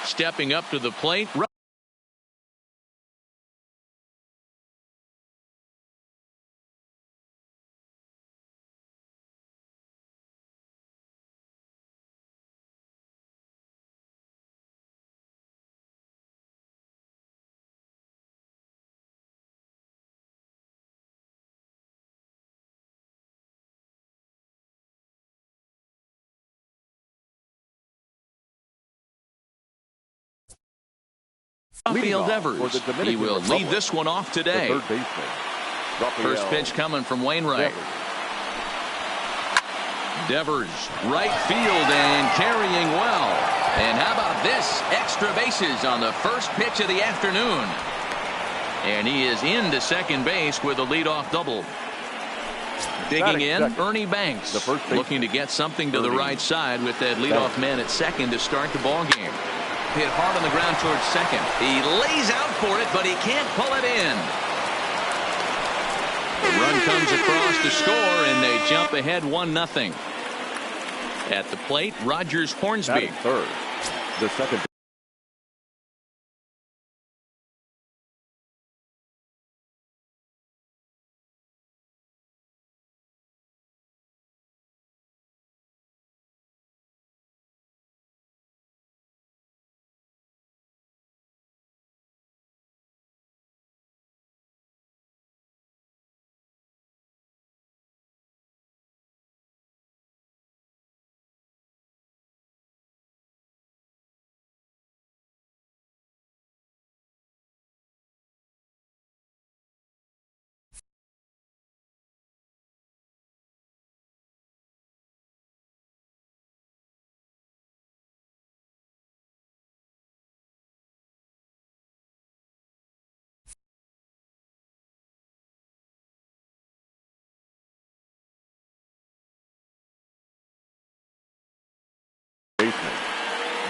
Stepping up to the plate. Rafael Devers. He will lead this one off today. First pitch coming from Wainwright. Devers, right field and carrying well. And how about this? Extra bases on the first pitch of the afternoon. And he is into second base with a leadoff double. Digging in, Ernie Banks, looking to get something to the right side with that leadoff man at second to start the ball game. Hit hard on the ground towards second. He lays out for it, but he can't pull it in. The run comes across to score, and they jump ahead 1-0. At the plate, Rogers Hornsby. Third. The second.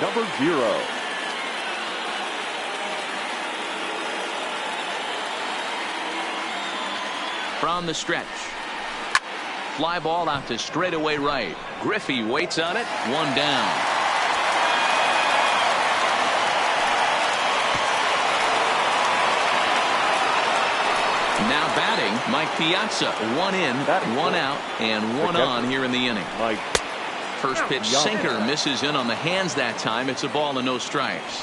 Number 0. From the stretch. Fly ball out to straightaway right. Griffey waits on it. One down. Now batting, Mike Piazza. One in, one out, and one on here in the inning. First pitch sinker misses in on the hands that time. It's a ball and no strikes.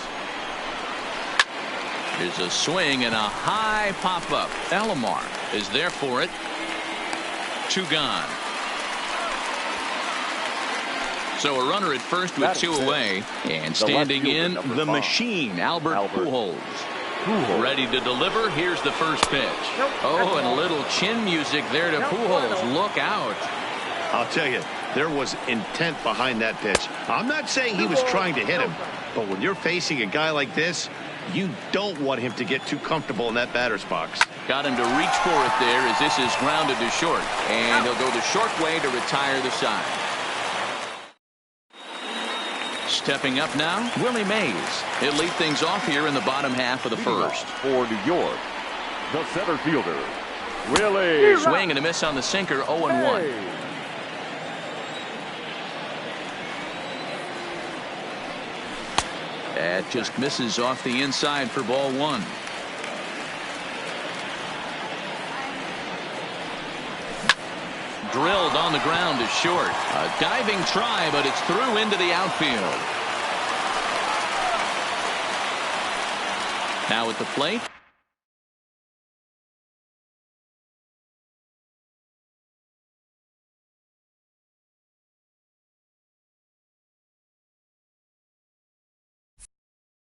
There's a swing and a high pop-up. Alomar is there for it. 2 gone. So a runner at first with 2 away. And standing in, the machine, Albert Pujols. Ready to deliver. Here's the first pitch. Oh, and a little chin music there to Pujols. Look out. I'll tell you, there was intent behind that pitch. I'm not saying he was trying to hit him, but when you're facing a guy like this, you don't want him to get too comfortable in that batter's box. Got him to reach for it there as this is grounded to short. And he'll go the short way to retire the side. Stepping up now, Willie Mays. He'll lead things off here in the bottom half of the first. For New York, the center fielder, Willie. Swing and a miss on the sinker, 0-1. That just misses off the inside for ball 1. Drilled on the ground to short. A diving try, but it's through into the outfield. Now at the plate.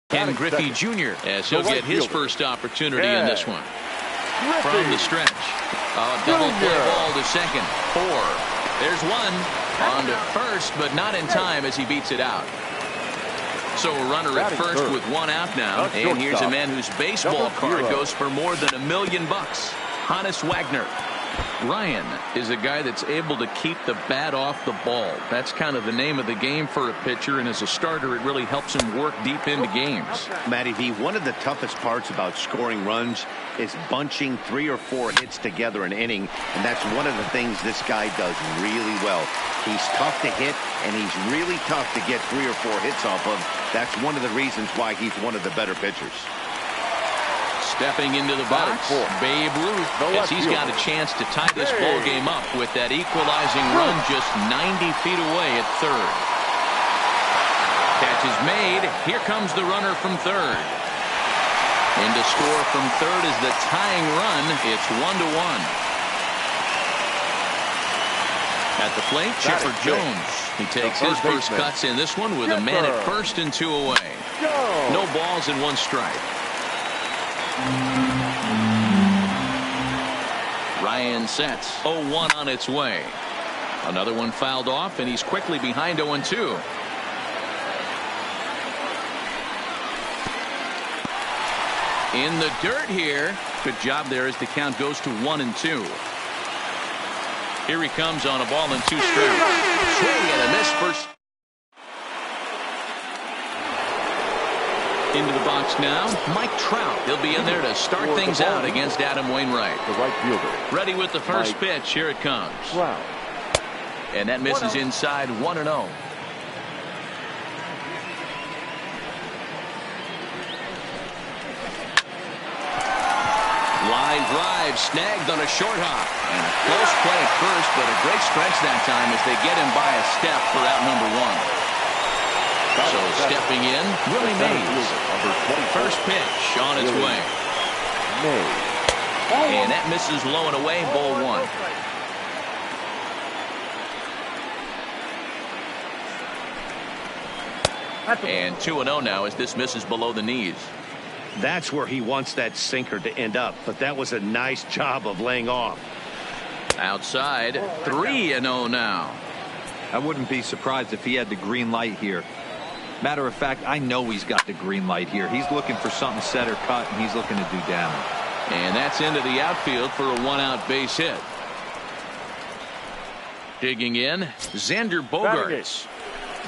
Ken Griffey Jr. as he'll get his first opportunity in this one. From the stretch. A double play ball to second. 4. There's one. On to first, but not in time as he beats it out. So a runner at first with 1 out now. And here's a man whose baseball card goes for more than $1 million. Honus Wagner. Ryan is a guy that's able to keep the bat off the ball. That's kind of the name of the game for a pitcher, and as a starter it really helps him work deep into games. Matty V, one of the toughest parts about scoring runs is bunching 3 or 4 hits together an inning, and that's one of the things this guy does really well. He's tough to hit, and he's really tough to get 3 or 4 hits off of. That's one of the reasons why he's one of the better pitchers. Stepping into the box, Babe Ruth, as he's got a chance to tie this ball game up with that equalizing run just 90 feet away at third. Catch is made. Here comes the runner from third. In to score from third is the tying run. It's 1-1. At the plate, Chipper Jones. He takes his first cuts in this one with a man at first and 2 away. No balls and 1 strike. Ryan sets 0-1 on its way. Another one fouled off, and he's quickly behind 0-2. In the dirt here. Good job there as the count goes to 1-2. Here he comes on a ball and 2 strikes. Swing and a miss first. Into the box now, Mike Trout. He'll be in there to start things out against Adam Wainwright. The right fielder. Ready with the first pitch. Here it comes. Trout. And that misses inside 1-0. Line drive snagged on a short hop. And a close play at first, but a great stretch that time as they get him by a step for out number 1. So stepping in, Willie Mays. First pitch on its way. And that misses low and away, ball 1. And 2-0 now as this misses below the knees. That's where he wants that sinker to end up, but that was a nice job of laying off. Outside, 3-0 now. I wouldn't be surprised if he had the green light here. Matter of fact, I know he's got the green light here. He's looking for something set or cut, and he's looking to do damage. And that's into the outfield for a 1-out base hit. Digging in, Xander Bogaerts.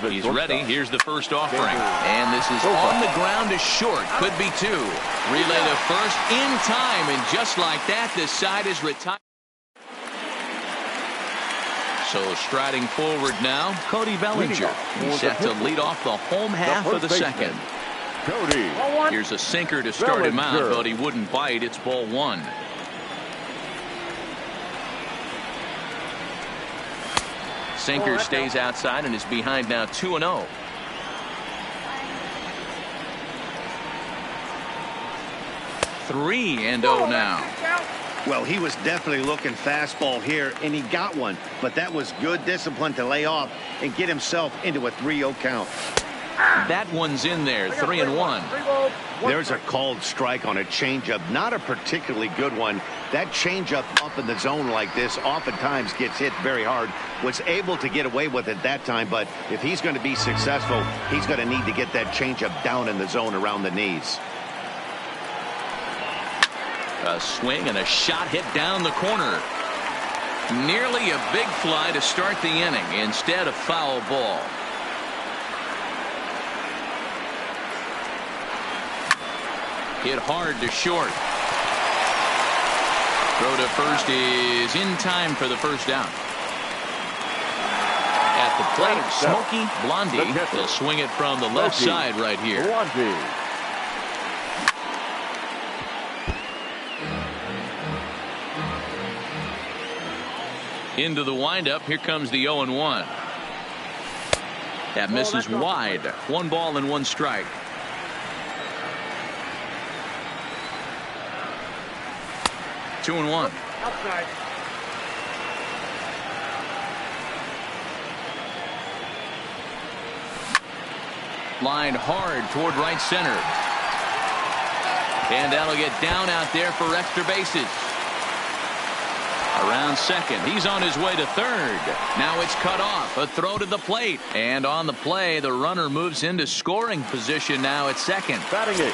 He's ready. Here's the first offering. And this is on the ground to short. Could be 2. Relay to first in time, and just like that, this side is retired. So striding forward now, Cody Bellinger. He's set to lead off the home half of the second. Cody. Here's a sinker to start him out, but he wouldn't bite. It's ball 1. Sinker stays outside and is behind now 2-0. Three and 0 now. Well, he was definitely looking fastball here, and he got one. But that was good discipline to lay off and get himself into a 3-0 count. That one's in there, 3-1. There's a called strike on a changeup, not a particularly good one. That changeup up in the zone like this oftentimes gets hit very hard. Was able to get away with it that time, but if he's going to be successful, he's going to need to get that changeup down in the zone around the knees. A swing and a shot hit down the corner. Nearly a big fly to start the inning. Instead, a foul ball. Hit hard to short. Throw to first is in time for the first down. At the plate, Smokey Blondie will swing it from the left side right here. Into the windup. Here comes the 0-1. That misses wide. 1 ball and 1 strike. Two and 1. Outside. Lined hard toward right center. And that'll get down out there for extra bases. Around second. He's on his way to third. Now it's cut off. A throw to the plate. And on the play, the runner moves into scoring position now at second. Batting it.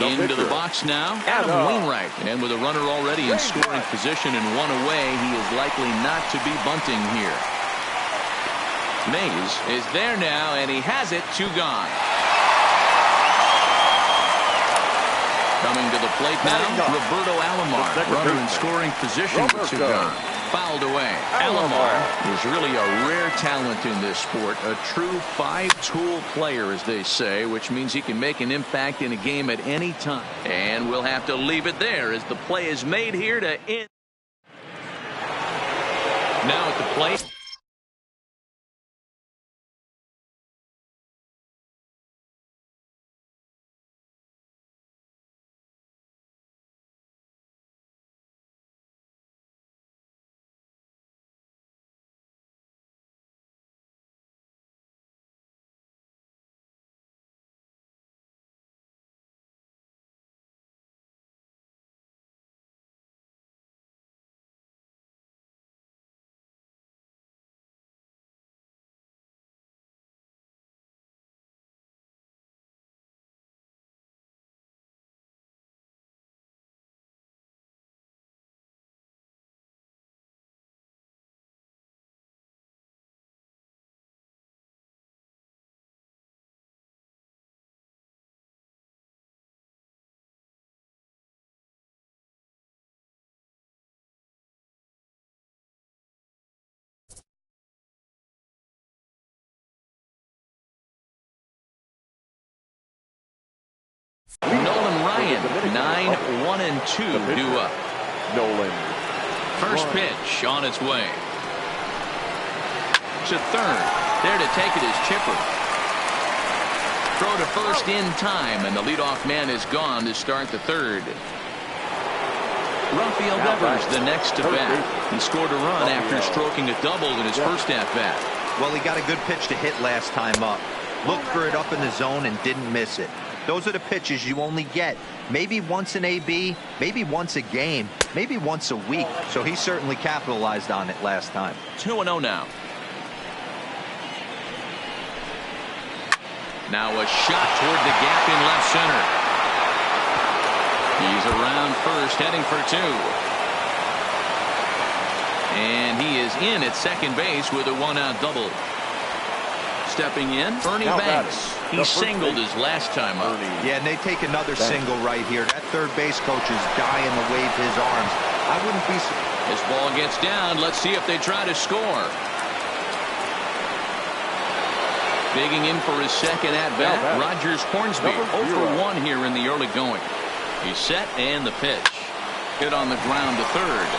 Into the box now, Adam Wainwright. And with a runner already in scoring position and one away, he is likely not to be bunting here. Mays is there now, and he has it. 2 gone. Coming to the plate now, Roberto Alomar. Runner in scoring position with 2 gone. Fouled away. Alomar is really a rare talent in this sport. A true 5-tool player, as they say, which means he can make an impact in a game at any time. And we'll have to leave it there as the play is made here to end. Now at the plate. Nolan Ryan, 9-1-2 due up. Nolan. First pitch on its way. To third. There to take it is Chipper. Throw to first in time, and the leadoff man is gone to start the third. Rafael Devers the next to bat. He scored a run after stroking a double in his first at-bat. Well, he got a good pitch to hit last time up. Looked for it up in the zone and didn't miss it. Those are the pitches you only get maybe once in AB, maybe once a game, maybe once a week. So he certainly capitalized on it last time. 2-0 now. Now a shot toward the gap in left center. He's around first, heading for 2. And he is in at second base with a 1-out double. Stepping in, Ernie Banks. He singled his last time up. Yeah, and they take another single right here. That third base coach is dying to wave his arms. I wouldn't be. This ball gets down. Let's see if they try to score. Digging in for his second at-bat, Rogers Hornsby. 0 for 1 here in the early going. He's set, and the pitch. Hit on the ground to third.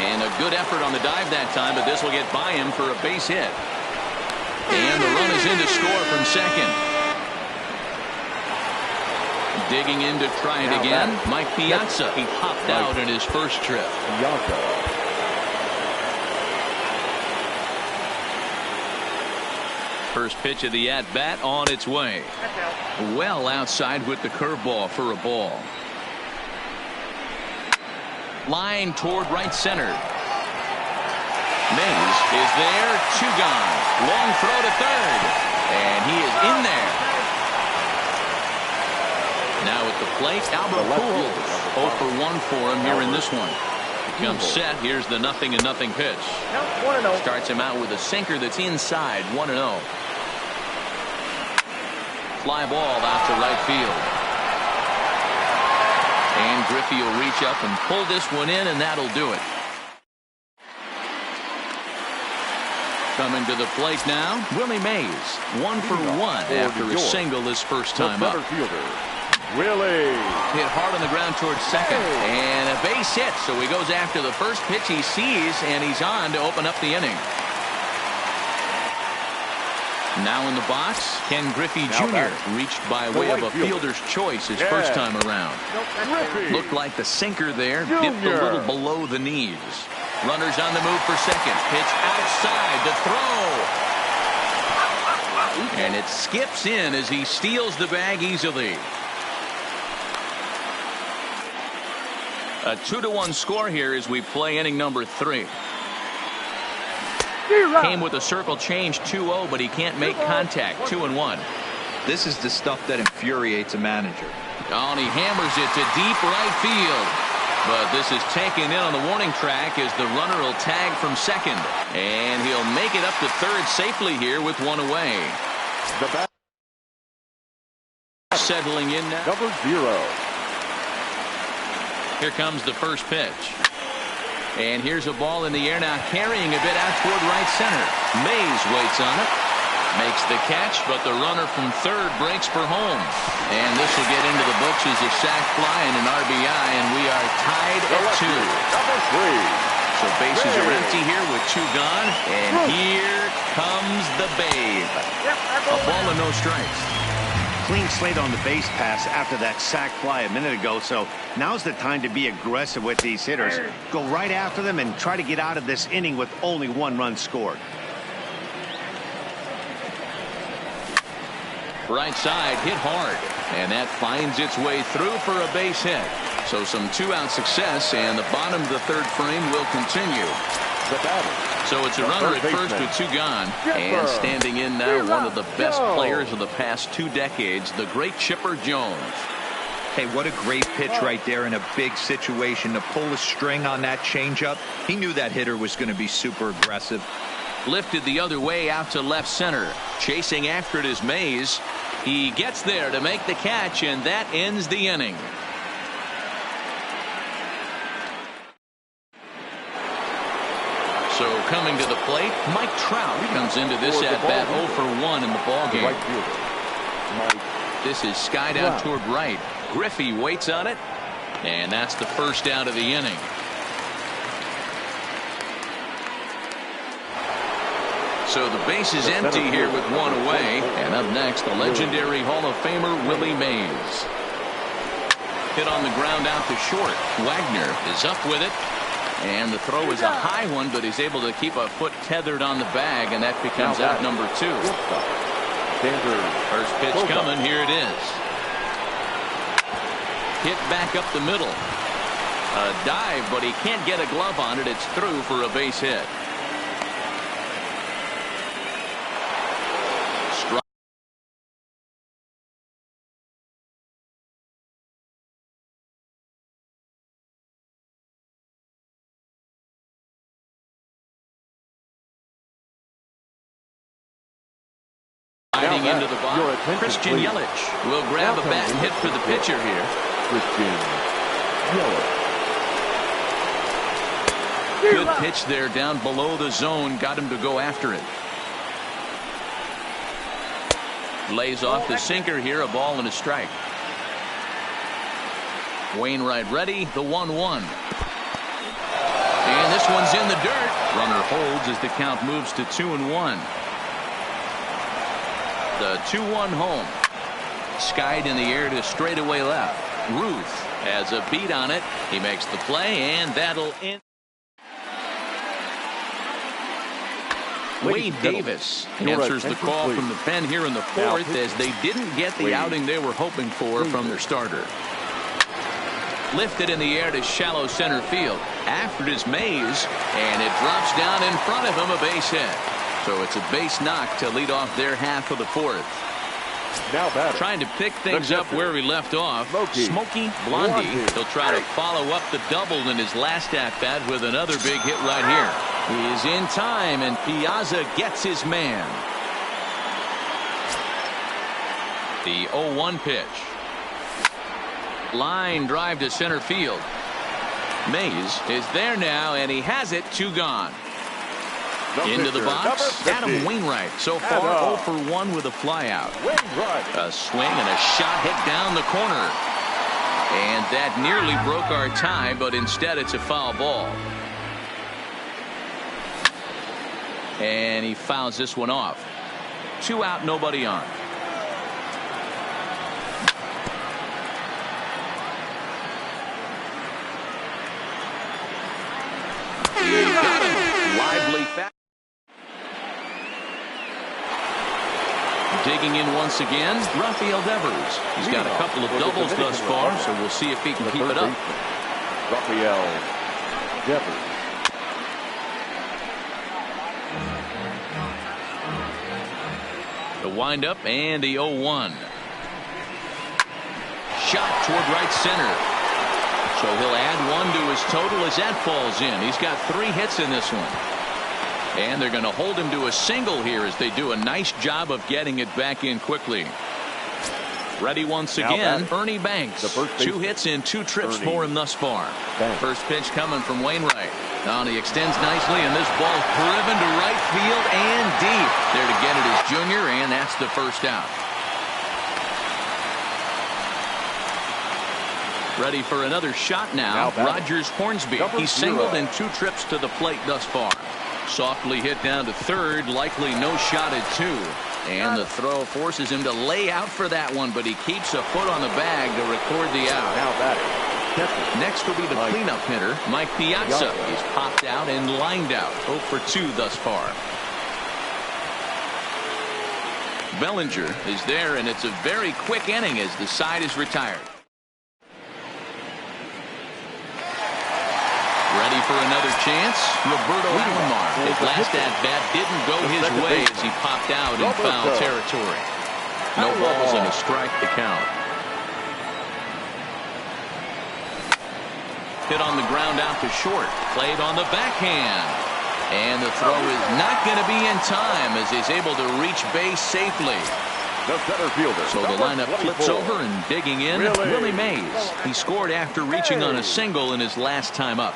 And a good effort on the dive that time, but this will get by him for a base hit. And the run is in to score from second. Digging in to try it again, Mike Piazza. He popped out in his first trip. First pitch of the at-bat on its way. Well outside with the curveball for a ball. Line toward right center. Mays is there. 2 gone. Long throw to third. And he is in there. Now at the plate, Albert Pujols. 0 for 1 for him here in this one. Comes set. Here's the 0-0 pitch. Starts him out with a sinker that's inside. 1-0. Fly ball out to right field. And Griffey will reach up and pull this one in, and that'll do it. Coming to the plate now, Willie Mays. 1 for 1 after a single his first time up. Willie. Hit hard on the ground towards second. And a base hit, so he goes after the first pitch he sees, and he's on to open up the inning. Now in the box, Ken Griffey Jr. reached by way of a fielder's choice his first time around. Looked like the sinker there, dipped a little below the knees. Runners on the move for second. Pitch outside to throw. And it skips in as he steals the bag easily. A 2-1 score here as we play inning number 3. Came with a circle change 2-0, but he can't make contact. 2-1. This is the stuff that infuriates a manager. Oh, and he hammers it to deep right field. But this is taken in on the warning track as the runner will tag from second. And he'll make it up to third safely here with one away. The bat. Settling in now. Number 0. Here comes the first pitch. And here's a ball in the air now, carrying a bit out toward right center. Mays waits on it. Makes the catch, but the runner from third breaks for home. And this will get into the books as a sac fly and an RBI, and we are tied at 2. Number 3. So bases are empty here with 2 gone. And here comes the babe. A ball and no strikes. Clean slate on the base pass after that sac fly a minute ago, so now's the time to be aggressive with these hitters. Go right after them and try to get out of this inning with only 1 run scored. Right side hit hard, and that finds its way through for a base hit. So some 2-out success, and the bottom of the third frame will continue. The batter. So it's a runner at first with 2 gone, and standing in now one of the best players of the past 2 decades, the great Chipper Jones. Hey, what a great pitch right there in a big situation to pull a string on that changeup. He knew that hitter was going to be super aggressive. Lifted the other way out to left center. Chasing after it is Mays. He gets there to make the catch, and that ends the inning. So coming to the plate, Mike Trout comes into this at-bat 0 for 1 in the ballgame. This is skied out toward right. Griffey waits on it, and that's the first out of the inning. So the base is empty here with 1 away. And up next, the legendary Hall of Famer Willie Mays. Hit on the ground out to short. Wagner is up with it. And the throw is a high one, but he's able to keep a foot tethered on the bag, and that becomes out number 2. First pitch coming. Here it is. Hit back up the middle. A dive, but he can't get a glove on it. It's through for a base hit. Sliding into the box, Christian Yelich will grab a bat and hit for the pitcher here. Christian Yelich. Good pitch there down below the zone. Got him to go after it. Lays off the sinker here. A ball and a strike. Wainwright ready. The 1-1. And this one's in the dirt. Runner holds as the count moves to 2-1. The 2-1 home. Skied in the air to straightaway left. Ruth has a beat on it. He makes the play, and that'll end. Wade Davis answers the call from the pen here in the 4th as they didn't get the outing they were hoping for from their starter. Lifted in the air to shallow center field. After it is Mays, and it drops down in front of him, a base hit. So it's a base knock to lead off their half of the 4th. Now batter. Trying to pick things up where we left off. Smokey Blondie. He'll try to follow up the double in his last at-bat with another big hit right here. He is in time, and Piazza gets his man. The 0-1 pitch. Line drive to center field. Mays is there now, and he has it. 2 gone. Into the box, Adam Wainwright. So far 0 for 1 with a flyout. A swing and a shot hit down the corner. And that nearly broke our tie, but instead it's a foul ball. And he fouls this one off. 2 out, nobody on. Got him. Lively foul. Digging in once again, Rafael Devers. He's got a couple of doubles thus far, so we'll see if he can keep it up. Rafael Devers. The windup and the 0-1. shot toward right center. So he'll add one to his total as that falls in. He's got 3 hits in this one. And they're going to hold him to a single here as they do a nice job of getting it back in quickly. Ready once again, Ernie Banks. 2 hits in 2 trips for him thus far. First pitch coming from Wainwright. Now he extends nicely, and this ball driven to right field and deep. There to get it is Junior, and that's the first out. Ready for another shot now. Rogers Hornsby. He's singled in 2 trips to the plate thus far. Softly hit down to third, likely no shot at 2. And the throw forces him to lay out for that one, but he keeps a foot on the bag to record the out. Next will be the cleanup hitter, Mike Piazza. He's popped out and lined out. 0 for 2 thus far. Bellinger is there, and it's a very quick inning as the side is retired. Ready for another chance? Roberto Alomar. His last at-bat didn't go his way as he popped out in foul territory. No balls and a strike to count. Hit on the ground out to short. Played on the backhand. And the throw is not going to be in time as he's able to reach base safely. The center fielder. So the lineup flips over, and digging in, Willie Mays. He scored after reaching on a single in his last time up.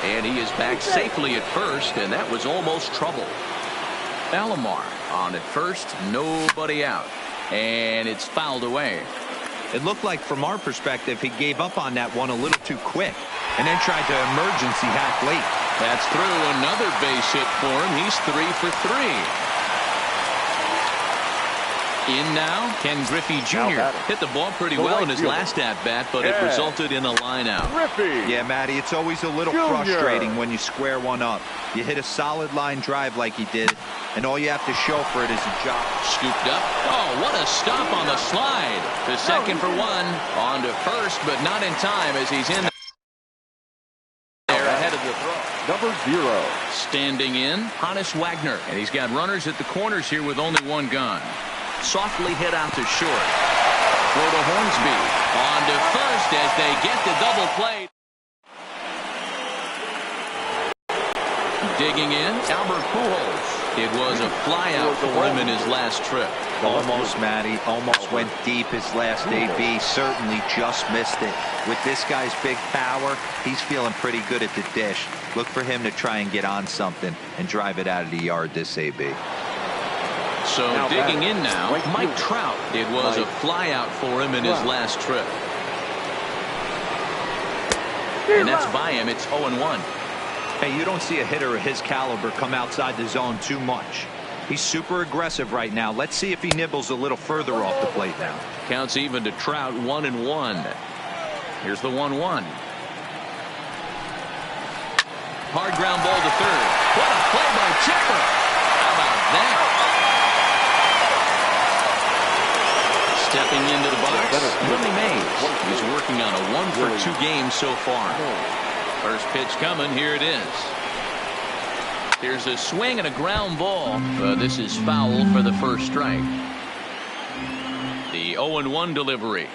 And he is back safely at first, and that was almost trouble. Alomar on at first, nobody out. And it's fouled away. It looked like from our perspective he gave up on that one a little too quick and then tried to emergency hack late. That's through. Another base hit for him. He's 3 for 3. In now, Ken Griffey Jr. hit the ball pretty well in his last at-bat, but it resulted in a line-out. Yeah, Matty, it's always a little frustrating when you square one up. You hit a solid line drive like he did, and all you have to show for it is a jog. Scooped up. Oh, what a stop on the slide. To second for 1. On to first, but not in time as he's in there ahead of the throw. Number 0. Standing in, Hannes Wagner. And he's got runners at the corners here with only 1 gun. Softly hit out to short. Throw to Hornsby. On to first as they get the double play. Digging in, Albert Pujols. It was a flyout for him in his last trip. Almost, Matty. Almost went deep his last AB. Certainly just missed it. With this guy's big power, he's feeling pretty good at the dish. Look for him to try and get on something and drive it out of the yard this AB. So digging in now, Mike Trout. It was a flyout for him in his last trip. And that's by him. It's 0-1. Hey, you don't see a hitter of his caliber come outside the zone too much. He's super aggressive right now. Let's see if he nibbles a little further off the plate now. Counts even to Trout, 1-1. Here's the 1-1. Hard ground ball to third. What a play by Chipper. How about that? Stepping into the box, Willie Mays. He's working on a 1 for 2 game so far. First pitch coming. Here it is. Here's a swing and a ground ball. This is foul for the first strike. The 0-1 delivery.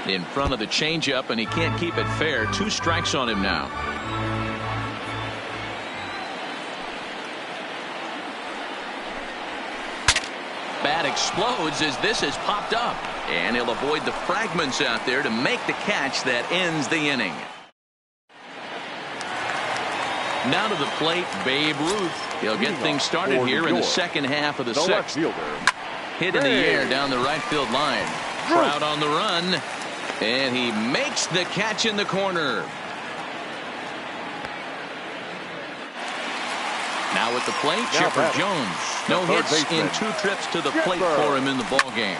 In front of the changeup, and he can't keep it fair. 2 strikes on him now. Bat explodes as this has popped up, and he'll avoid the fragments out there to make the catch that ends the inning. Now to the plate, Babe Ruth. He'll get things started here in the second half of the 6th. Hit in the air down the right field line. Trout on the run, and he makes the catch in the corner. Now at the plate, Chipper Jones. No hits in 2 trips to the plate for him in the ballgame.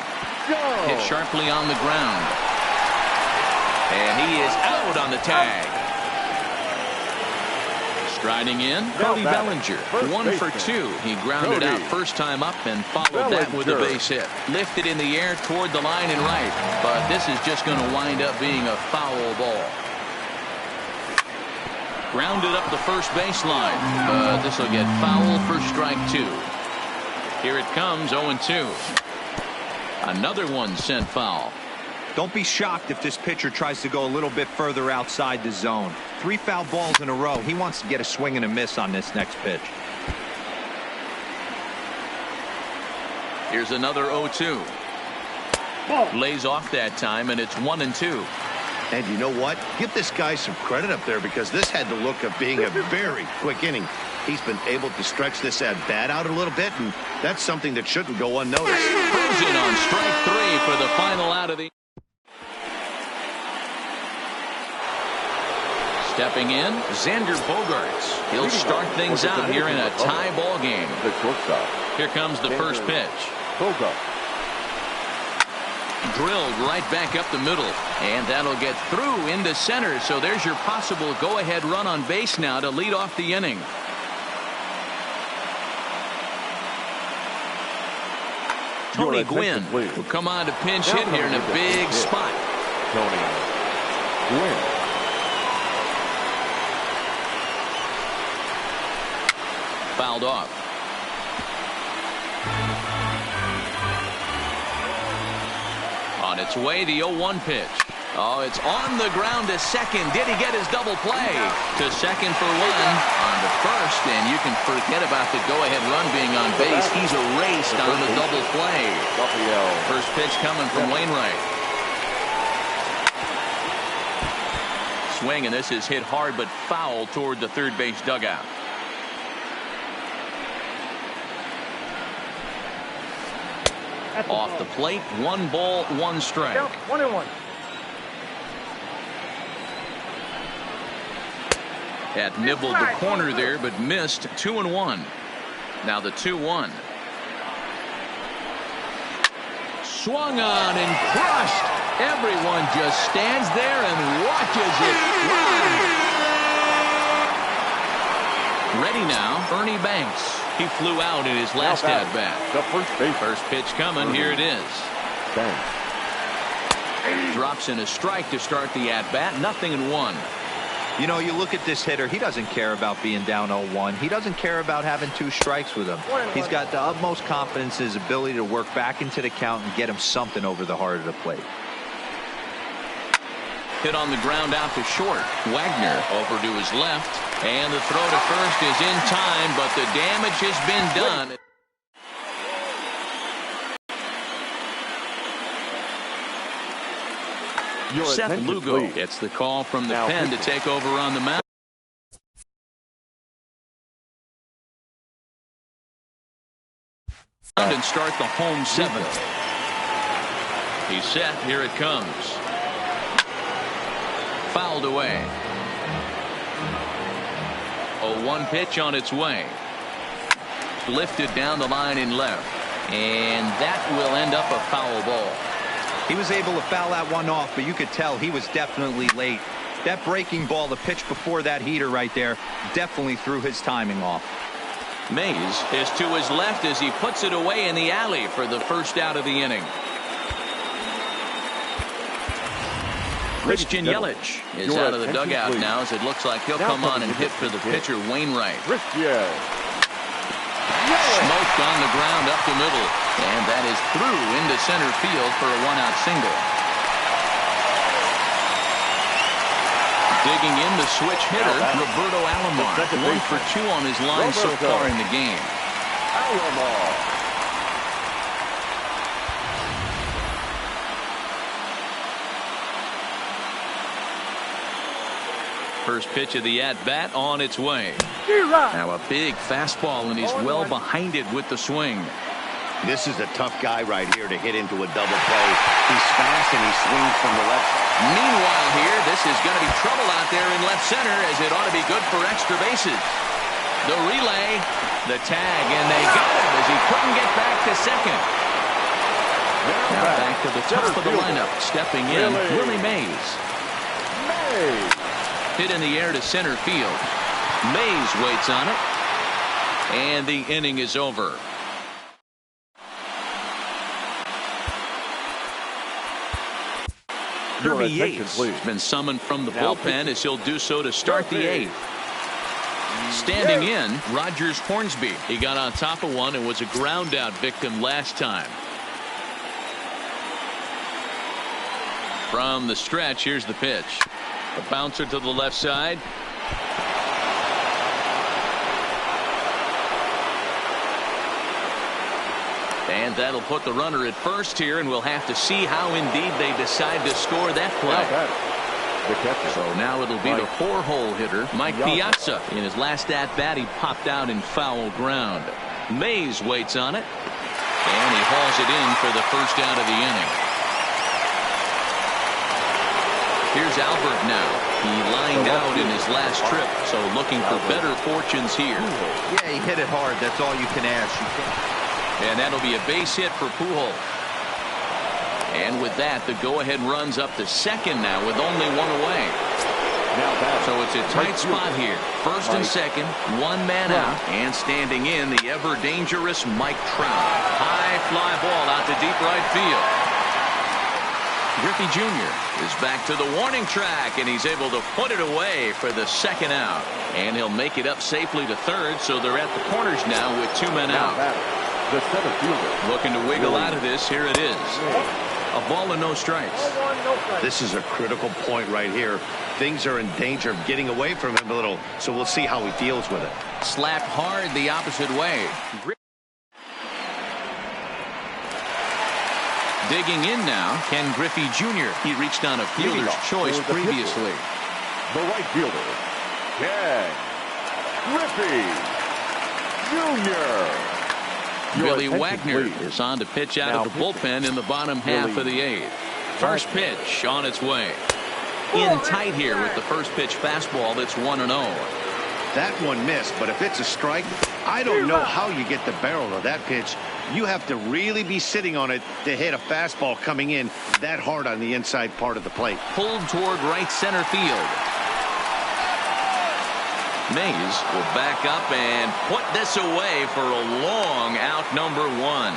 Hit sharply on the ground. And he is out on the tag. Striding in, Cody Bellinger. 1 for 2. He grounded out first time up and followed that with a base hit. Lifted in the air toward the line and right. But this is just going to wind up being a foul ball. Grounded up the first baseline. But this will get foul for strike 2. Here it comes, 0-2. Another one sent foul. Don't be shocked if this pitcher tries to go a little bit further outside the zone. 3 foul balls in a row. He wants to get a swing and a miss on this next pitch. Here's another 0-2. Lays off that time, and it's 1-2. And you know what? Give this guy some credit up there, because this had the look of being a very quick inning. He's been able to stretch this at bat out a little bit, and that's something that shouldn't go unnoticed. Throws it on strike 3 for the final out of the. Stepping in, Xander Bogaerts. He'll start things out here in a tie ball game. The shortstop. Here comes the first pitch. Bogaerts. Drilled right back up the middle, and that'll get through into center. So there's your possible go-ahead run on base now to lead off the inning. Tony Gwynn will come on to pinch hit here in a big spot. Tony Gwynn. Fouled off. On its way, the 0-1 pitch. Oh, it's on the ground to second. Did he get his double play? To second for 1. On to first, and you can forget about the go-ahead run being on base. He's erased on the double play. First pitch coming from Wainwright. Swing, and this is hit hard but foul toward the third base dugout. Off the plate, 1 ball, 1 strike. 1-1. Had nibbled the corner there, but missed. 2-1. Now the 2-1. Swung on and crushed. Everyone just stands there and watches it run. Ready now, Ernie Banks. He flew out in his last at-bat. First pitch coming. Here it is. Drops in a strike to start the at-bat. 0-1. You know, you look at this hitter, he doesn't care about being down 0-1. He doesn't care about having 2 strikes with him. He's got the utmost confidence in his ability to work back into the count and get him something over the heart of the plate. Hit on the ground out to short. Wagner over to his left. And the throw to first is in time, but the damage has been done. Seth Lugo gets the call from the pen to take over on the mound. And start the home 7th. He's set. Here it comes. Fouled away. 0-1 pitch on its way. Lifted down the line in left. And that will end up a foul ball. He was able to foul that one off, but you could tell he was definitely late. That breaking ball, the pitch before that heater right there, definitely threw his timing off. Mays is to his left as he puts it away in the alley for the first out of the inning. Christian Yelich is out of the dugout now, as it looks like he'll come on and hit for the pitcher, Wainwright. Smoked on the ground up the middle, and that is through into center field for a 1-out single. Digging in the switch hitter, Roberto Alomar. 1 for 2 on his line so far in the game. First pitch of the at-bat on its way. Now a big fastball, and he's well behind it with the swing. This is a tough guy right here to hit into a double play. He's fast and he swings from the left. Meanwhile here, this is going to be trouble out there in left center, as it ought to be good for extra bases. The relay, the tag, and they got him as he couldn't get back to second. Now back to the top of the lineup. Stepping in, Willie Mays. Hit in the air to center field. Mays waits on it. And the inning is over. Kirby Yates has been summoned from the bullpen, as he'll do so to start the 8th. Standing in, Rogers Hornsby. He got on top of one and was a ground out victim last time. From the stretch, here's the pitch. A bouncer to the left side. And that'll put the runner at first here, and we'll have to see how indeed they decide to score that play. So now it'll be the 4-hole hitter, Mike Piazza. In his last at-bat, he popped out in foul ground. Mays waits on it, and he hauls it in for the first out of the inning. Here's Albert now. He lined out in his last trip, so looking for better fortunes here. Yeah, he hit it hard. That's all you can ask. And that'll be a base hit for Pujols. And with that, the go-ahead runs up to second now with only one away. So it's a tight spot here. First and second, one man out, and standing in, the ever-dangerous Mike Trout. High fly ball out to deep right field. Griffey Jr. is back to the warning track, and he's able to put it away for the second out. And he'll make it up safely to third, so they're at the corners now with 2 men out. The center fielder. Looking to wiggle out of this. Here it is. A ball and no strikes. This is a critical point right here. Things are in danger of getting away from him a little, so we'll see how he deals with it. Slapped hard the opposite way. Digging in now, Ken Griffey Jr. He reached on a fielder's choice previously. The right fielder, Ken Griffey Jr. Billy Wagner is on to pitch out of the bullpen in the bottom half of the 8th. First pitch on its way. In tight here with the first pitch fastball. That's 1-0. That one missed, but if it's a strike, I don't know how you get the barrel of that pitch. You have to really be sitting on it to hit a fastball coming in that hard on the inside part of the plate. Pulled toward right center field. Mays will back up and put this away for a long out, number 1.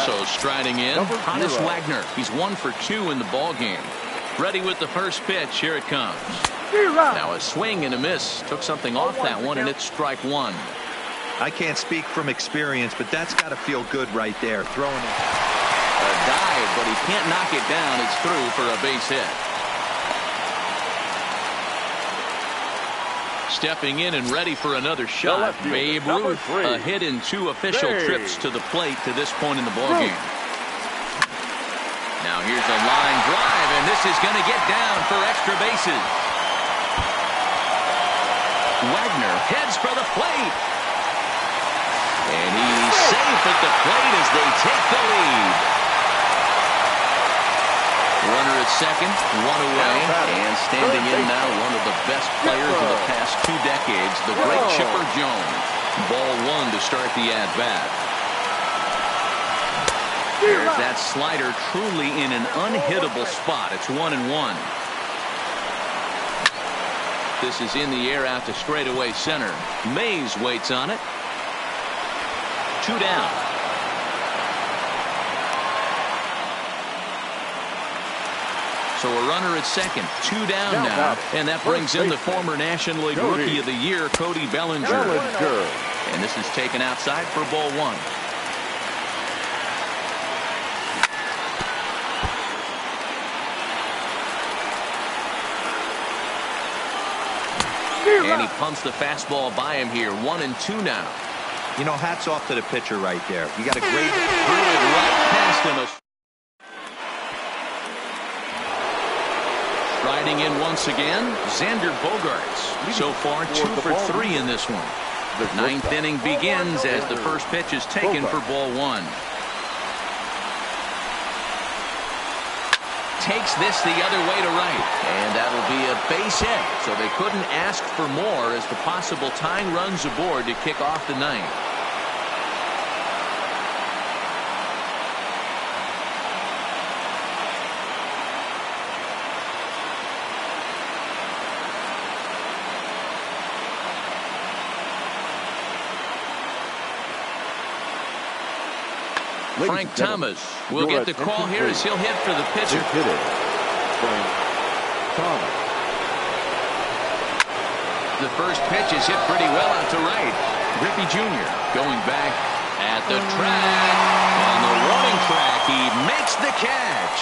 So striding in, Honus Wagner. He's 1 for 2 in the ball game. Ready with the first pitch. Here it comes. Now a swing and a miss. Took something off that one, and it's strike 1. I can't speak from experience, but that's got to feel good right there. Throwing it. A dive, but he can't knock it down. It's through for a base hit. Stepping in and ready for another shot. Babe Ruth, a hit in 2 official trips to the plate to this point in the ballgame. Now here's a line drive, and this is going to get down for extra bases. Wagner heads for the plate. And he's safe at the plate as they take the lead. Runner at second, 1 away, and standing in now one of the best players of the past 2 decades, the great Chipper Jones. Ball 1 to start the at-bat. There's that slider truly in an unhittable spot. It's 1-1. This is in the air out to straightaway center. Mays waits on it. 2 down. So a runner at second, 2 down now, and that brings in the former National League Rookie of the Year, Cody Bellinger. And this is taken outside for ball 1. And he pumps the fastball by him here. 1-2 now. You know, hats off to the pitcher right there. You got a great threw it right past him. Riding in once again, Xander Bogaerts. So far 2 for 3 in this one. The 9th inning begins as the first pitch is taken for ball 1. Takes this the other way to right, and that'll be a base hit. So they couldn't ask for more as the possible tying runs aboard to kick off the 9th. Frank Thomas will get the call here as he'll hit for the pitcher. Frank Thomas. The first pitch is hit pretty well out to right. Griffey Jr. going back at the track. On the warning track, he makes the catch.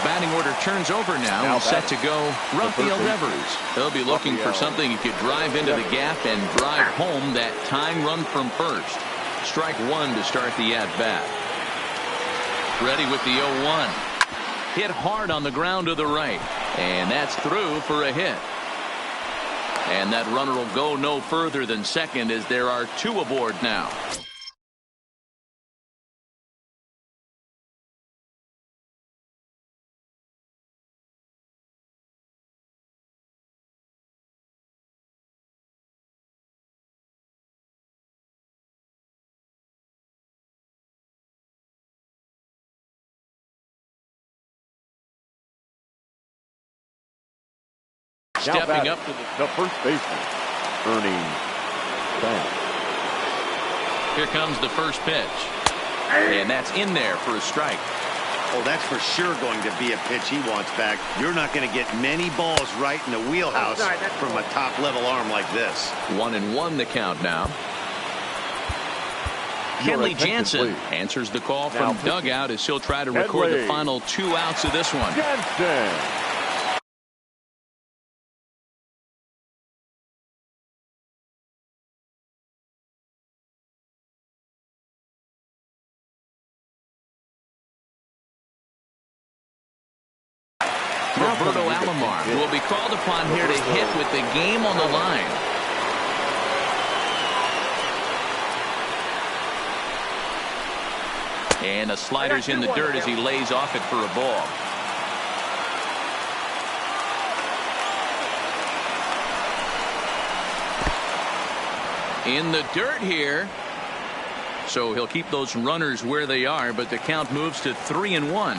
batting order turns over now and set to go Rafael Devers. He'll be looking for something he could drive into the gap and drive home that tying run from first. Strike one to start the at-bat. Ready with the 0-1. Hit hard on the ground to the right. And that's through for a hit. And that runner will go no further than second as there are two aboard now. Stepping up to the first baseman, Ernie Banks. Here comes the first pitch. And that's in there for a strike. Oh, that's for sure going to be a pitch he wants back. You're not going to get many balls right in the wheelhouse from a top-level arm like this. 1-1 the count now. Kenley Jansen answers the call from dugout as he'll try to record the final 2 outs of this one. Jansen. Roberto Alomar will be called upon here to hit with the game on the line. And the slider's in the dirt as he lays off it for a ball. In the dirt here. So he'll keep those runners where they are, but the count moves to 3-1.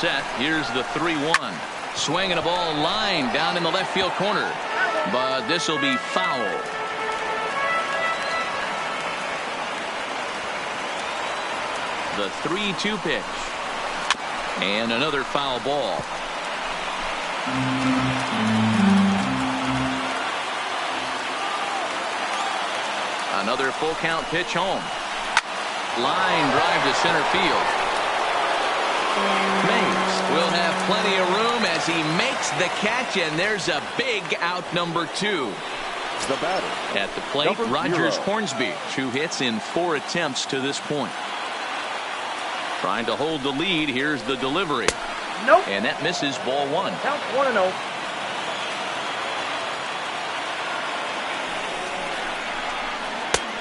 Set. Here's the 3-1. Swinging a ball line down in the left field corner. But this will be foul. The 3-2 pitch. And another foul ball. Another full count pitch home. Line drive to center field. Mays will have plenty of room as he makes the catch, and there's a big out number 2. The batter at the plate, Rogers Hornsby. 2 hits in 4 attempts to this point. Trying to hold the lead. Here's the delivery. Nope. And that misses, ball 1. Count 1-0.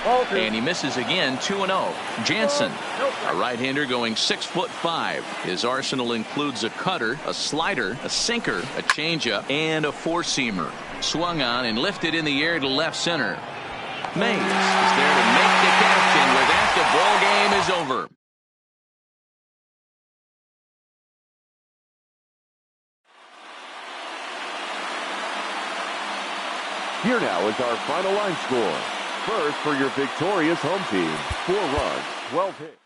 And he misses again, 2-0. Jansen, a right-hander going 6'5". His arsenal includes a cutter, a slider, a sinker, a changeup, and a four-seamer. Swung on and lifted in the air to left center. Mays is there to make the catch, and with that, the ball game is over. Here now is our final line score. First for your victorious home team, 4 runs, 12 hits.